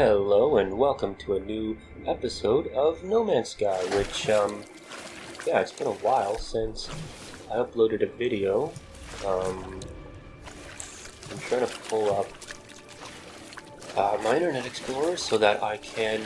Hello and welcome to a new episode of No Man's Sky, which, it's been a while since I uploaded a video. I'm trying to pull up my Internet Explorer so that I can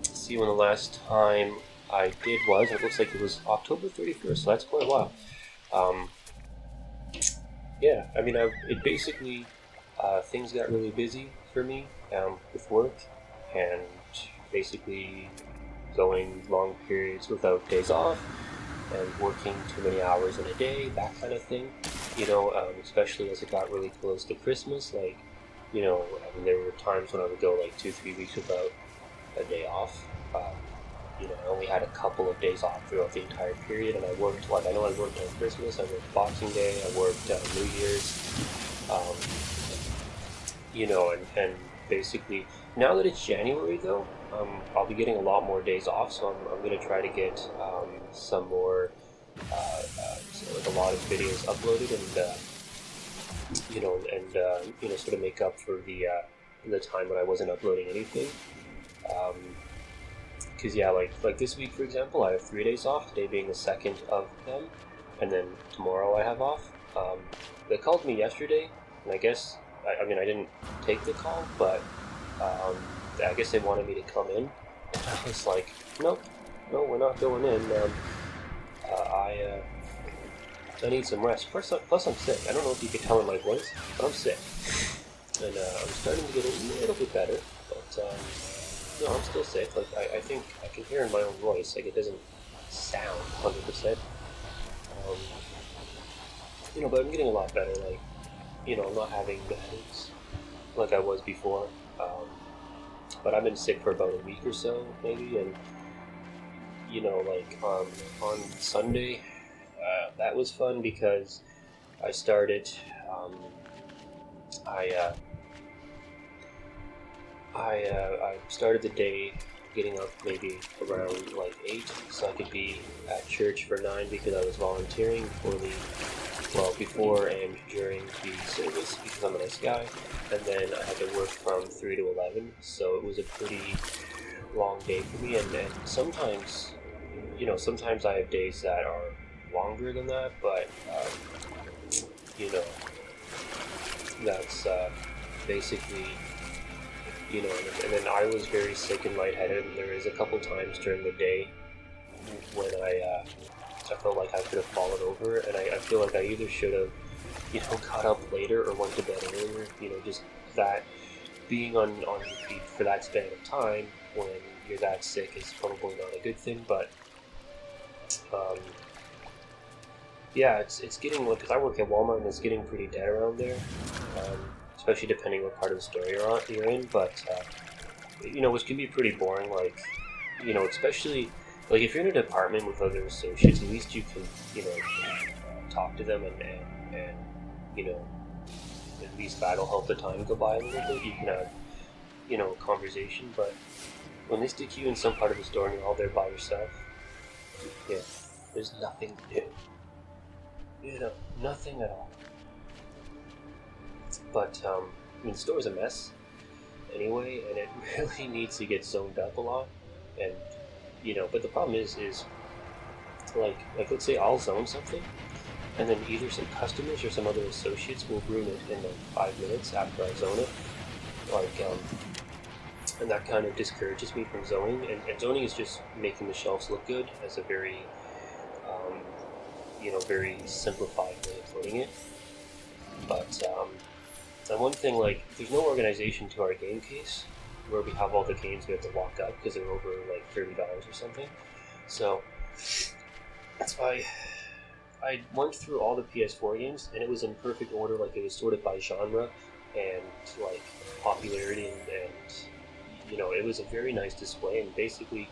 see when the last time I did was. It looks like it was October 31st, so that's quite a while. Things got really busy for me with work and basically going long periods without days off and working too many hours in a day, that kind of thing. Especially as it got really close to Christmas, there were times when I would go like 2-3 weeks without a day off. I only had a couple of days off throughout the entire period, and I worked, I worked on Christmas, I worked Boxing Day, I worked New Year's, and basically, now that it's January though, I'll be getting a lot more days off, so I'm going to try to get some more, a lot of videos uploaded and sort of make up for the time when I wasn't uploading anything. Because like this week, for example, I have 3 days off, today being the second of them, and then tomorrow I have off. They called me yesterday, and I guess, I didn't take the call, but I guess they wanted me to come in, and I was like, no, we're not going in. I need some rest. Plus I'm sick. I don't know if you can tell in my voice, but I'm sick. And I'm starting to get a little bit better, but no, I'm still sick. I think I can hear in my own voice, it doesn't sound 100%. But I'm getting a lot better. I'm not having the headaches like I was before. But I've been sick for about a week or so, maybe, and on Sunday, that was fun because I started. I started the day getting up maybe around 8, so I could be at church for 9 because I was volunteering before and during the service because I'm a nice guy, and then I had to work from 3 to 11, so it was a pretty long day for me, and sometimes I have days that are longer than that, but that's basically, and then I was very sick and lightheaded, and there was a couple times during the day when I felt like I could have fallen over, and I feel like I either should have, got up later or went to bed earlier, just that being on your feet for that span of time when you're that sick is probably not a good thing, but it's getting, because I work at Walmart and it's getting pretty dead around there, especially depending what part of the store you're in, but, which can be pretty boring, especially, if you're in a department with other associates, at least you can, talk to them and at least that'll help the time go by a little bit. You can have, a conversation, but when they stick you in some part of the store and you're all there by yourself, there's nothing to do. Nothing at all. But, the store's a mess anyway, and it really needs to get zoned up a lot, and, but the problem is let's say I'll zone something, and then either some customers or some other associates will ruin it in 5 minutes after I zone it, and that kind of discourages me from zoning, and zoning is just making the shelves look good as a very, very simplified way of putting it, but, and one thing, there's no organization to our game case, where we have all the games we have to lock up, because they're over, $30 or something, so, that's why I went through all the PS4 games, and it was in perfect order, it was sorted by genre, and, popularity, and it was a very nice display, and basically,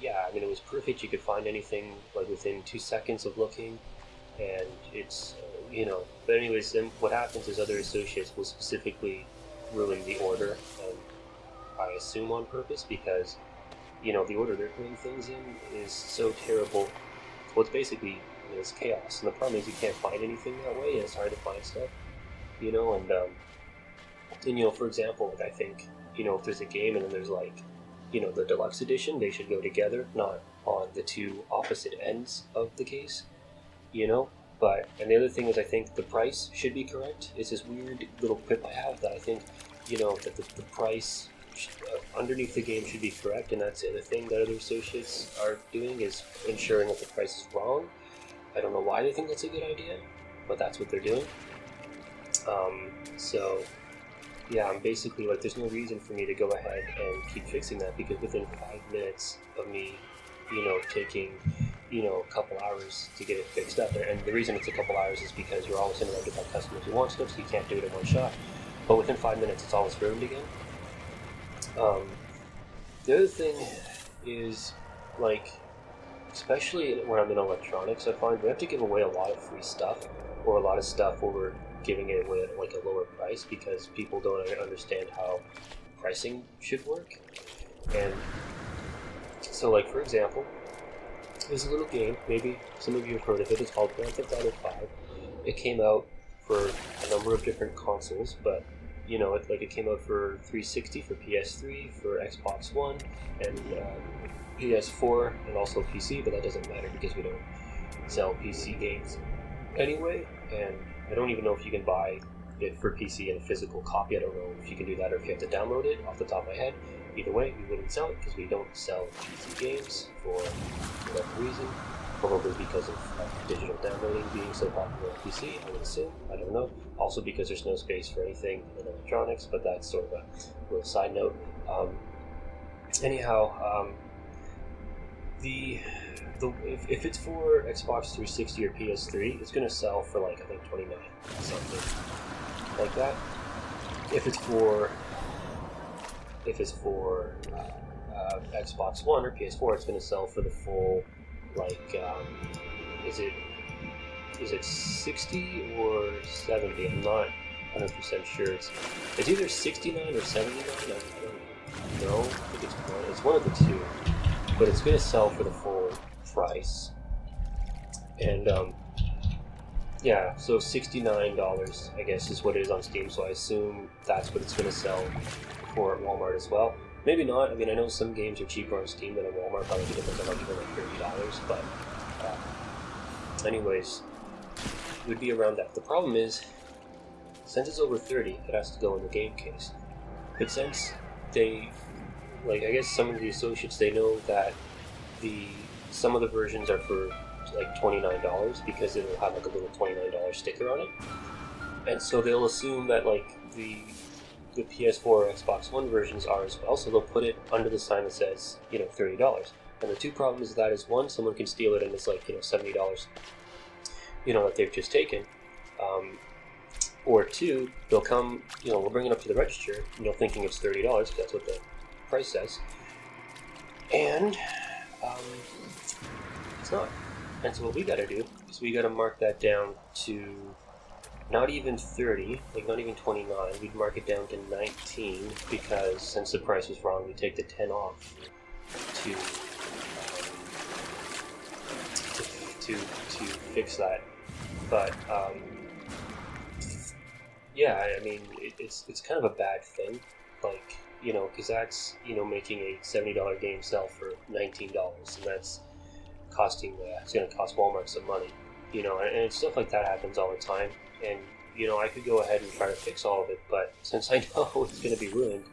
it was perfect. You could find anything, within 2 seconds of looking, and it's, but anyways, then what happens is other associates will specifically ruin the order, and I assume on purpose, because, the order they're putting things in is so terrible. Well, it's basically, it's chaos, and the problem is you can't find anything that way, and it's hard to find stuff, and And for example, like I think if there's a game and then there's like the deluxe edition, they should go together, not on the two opposite ends of the case. But and the other thing is, I think the price should be correct. It's this weird little quip I have that I think that the price underneath the game should be correct, and that's the other thing that other associates are doing, is ensuring that the price is wrong. I don't know why they think that's a good idea, but that's what they're doing. So yeah, I'm basically like, there's no reason for me to go ahead and keep fixing that, because within 5 minutes of me, taking, a couple hours to get it fixed up, and the reason it's a couple hours is because you're always interrupted by customers who want stuff, so you can't do it in one shot. But within 5 minutes, it's always ruined again. The other thing is, like, especially when I'm in electronics, I find we have to give away a lot of free stuff, or a lot of stuff where we're giving it away at like a lower price, because people don't understand how pricing should work. And so, like, for example, there's a little game, maybe some of you have heard of it, it's called Grand Theft Auto 5. It came out for a number of different consoles, but it came out for 360, for PS3, for Xbox One, and PS4, and also PC, but that doesn't matter because we don't sell PC games anyway, and I don't even know if you can buy it for PC in a physical copy. I don't know if you can do that or if you have to download it off the top of my head. Either way, we wouldn't sell it because we don't sell PC games for whatever reason. Probably because of digital downloading being so popular on PC, I would assume. I don't know. Also because there's no space for anything in electronics, but that's sort of a little side note. If it's for Xbox 360 or PS3, it's going to sell for like, I think, $29, something like that. If it's for Xbox One or PS4, it's going to sell for the full, like, is it 60 or 70? I'm not 100% sure. It's either 69 or 79. I don't know. I think it's one of the two, but it's going to sell for the full price. And yeah, so $69, I guess, is what it is on Steam. So I assume that's what it's going to sell for at Walmart as well. Maybe not. I mean, I know some games are cheaper on Steam than at Walmart. Probably depends on like $30, but anyways, it would be around that. The problem is, since it's over 30, it has to go in the game case. But since they, like, I guess some of the associates, they know that some of the versions are for like $29 because it'll have like a little $29 sticker on it, and so they'll assume that like the PS4 or Xbox One versions are as well, so they'll put it under the sign that says $30. And the two problems with that is, one, someone can steal it and it's like $70 that they've just taken, or two, they'll come, we'll bring it up to the register, thinking it's $30 because that's what the price says, and it's not. And so what we gotta do is we gotta mark that down to not even 30, like not even 29, we'd mark it down to 19, because since the price was wrong, we take the 10 off to fix that. But yeah, I mean, it's kind of a bad thing, like, because that's, making a $70 game sell for $19, and that's costing, it's going to cost Walmart some money, and stuff like that happens all the time. And, I could go ahead and try to fix all of it, but since I know it's going to be ruined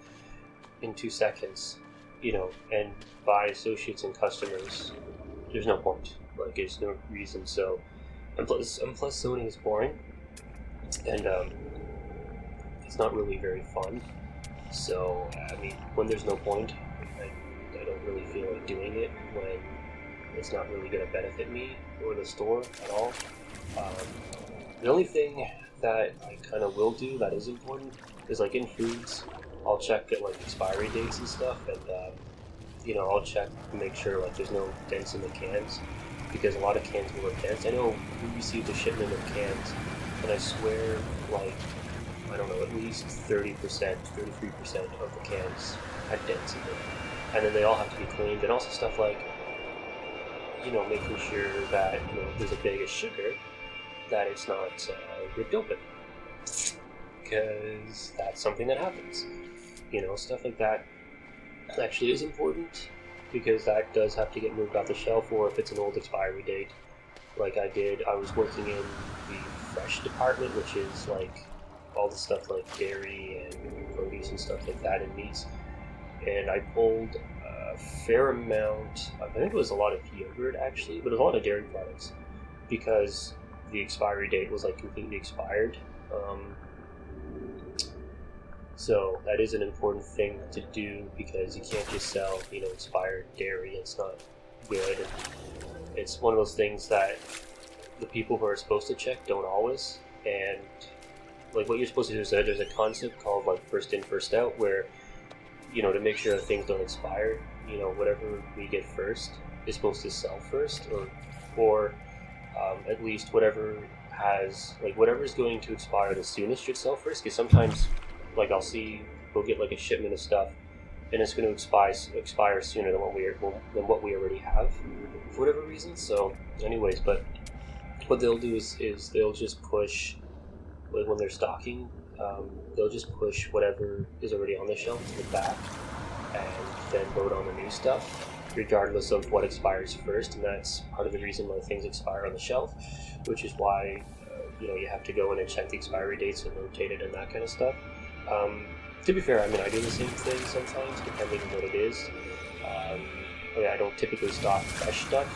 in 2 seconds, and by associates and customers, there's no point. Like, there's no reason. So, and plus Sony is boring, and it's not really very fun. So, I mean, when there's no point, I don't really feel like doing it when it's not really going to benefit me or the store at all. The only thing that I kind of will do that is important is, like, in foods, I'll check at like expiry dates and stuff, and I'll check to make sure like there's no dents in the cans, because a lot of cans will have dents. I know we received a shipment of cans, and I swear, like, I don't know, at least 30%, 33% of the cans had dents in them, and then they all have to be cleaned, and also stuff like, making sure that if there's a bag of sugar, that it's not ripped open, because that's something that happens. Stuff like that actually is important, because that does have to get moved off the shelf, or if it's an old expiry date, like I was working in the fresh department, which is like all the stuff like dairy and produce and stuff like that, and meats, and I pulled a fair amount, I think it was a lot of yogurt actually, but it was a lot of dairy products, because the expiry date was like completely expired. So that is an important thing to do, because you can't just sell, expired dairy. It's not good. And it's one of those things that the people who are supposed to check don't always. And like what you're supposed to do is that there's a concept called like first in, first out, where, to make sure that things don't expire, whatever we get first is supposed to sell first, or at least whatever whatever's going to expire the soonest should sell first, because sometimes like we'll get like a shipment of stuff and it's going to expire sooner than what we already have for whatever reason. So anyways, but what they'll do is they'll just push, like when they're stocking, they'll just push whatever is already on the shelf to the back and then load on the new stuff regardless of what expires first. And that's part of the reason why things expire on the shelf, which is why you have to go in and check the expiry dates and rotate it and that kind of stuff. To be fair, I do the same thing sometimes, depending on what it is. I don't typically stock fresh stuff.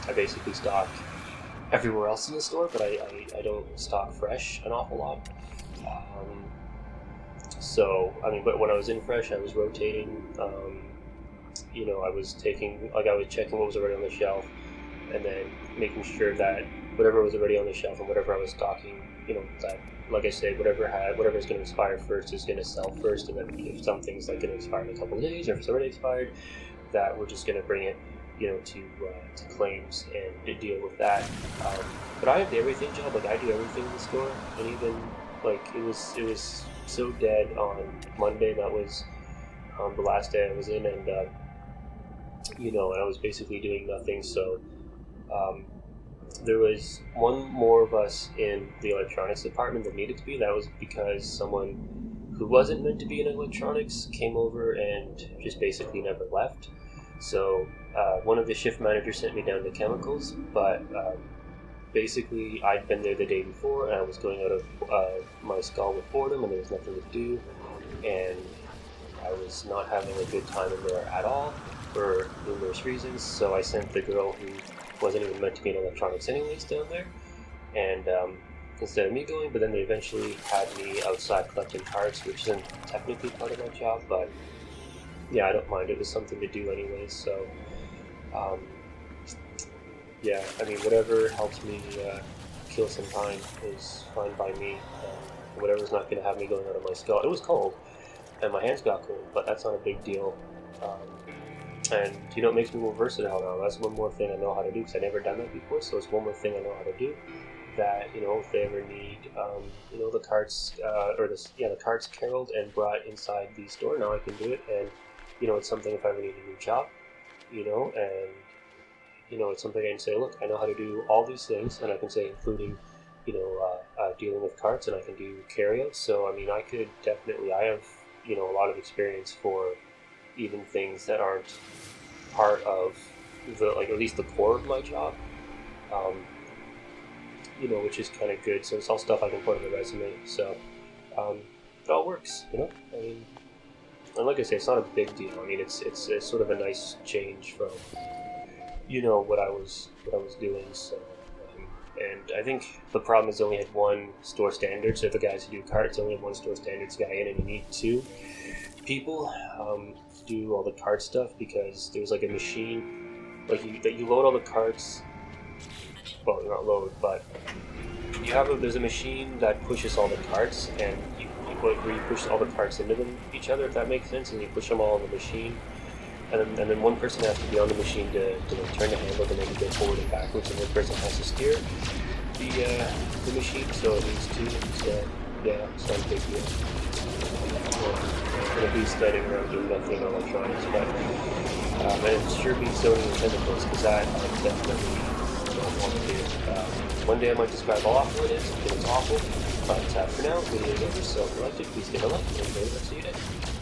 I basically stock everywhere else in the store, but I don't stock fresh an awful lot. But when I was in fresh, I was rotating. I was checking what was already on the shelf, and then making sure that whatever was already on the shelf and whatever I was stocking, that, like I said, whatever's going to expire first is going to sell first, and then if something's like going to expire in a couple of days, or if it's already expired, that we're just going to bring it, to claims and deal with that. But I have the everything job. Like I do everything in the store, and even like it was so dead on Monday. That was the last day I was in, and I was basically doing nothing. So there was one more of us in the electronics department that needed to be. That was because someone who wasn't meant to be in electronics came over and just basically never left. So one of the shift managers sent me down to chemicals, but basically I'd been there the day before, and I was going out of my skull with boredom, and there was nothing to do, and I was not having a good time in there at all for numerous reasons. So I sent the girl who wasn't even meant to be in electronics anyways down there, and instead of me going, but then they eventually had me outside collecting cards, which isn't technically part of my job, but yeah, I don't mind. It was something to do anyways. So whatever helps me kill some time is fine by me. Whatever's not going to have me going out of my skull. It was cold, and my hands got cold, but that's not a big deal. And it makes me more versatile now. That's one more thing I know how to do, because I never done that before. So it's one more thing I know how to do. That if they ever need the cards the cards caroled and brought inside the store, now I can do it. And it's something if I ever need a new job, and it's something I can say, look, I know how to do all these things, and I can say including dealing with carts, and I can do carryouts. So I could definitely, I have a lot of experience for even things that aren't part of at least the core of my job, which is kind of good. So it's all stuff I can put on the resume. So it all works, and like I say, it's not a big deal. It's sort of a nice change from what I was doing. So and I think the problem is they only had one store standard. So the guys who do carts only had one store standards guy in, and you need two people to do all the cart stuff, because there's like a machine that you load all the carts. Well, not load, but there's a machine that pushes all the carts, and where you push all the carts into each other, if that makes sense, and you push them all on the machine, and then one person has to be on the machine to turn the handle to make it go forward and backwards, and one person has to steer the machine. So it needs two. So yeah, it's not a big deal. I'm gonna be studying around doing nothing in electronics, but and it sure beats Sony and chemicals, because that I'm definitely want to do. One day I might describe how awful it is, because it's awful. But for now, video is over, so if you liked it, please give a like, and enjoy the rest of your day.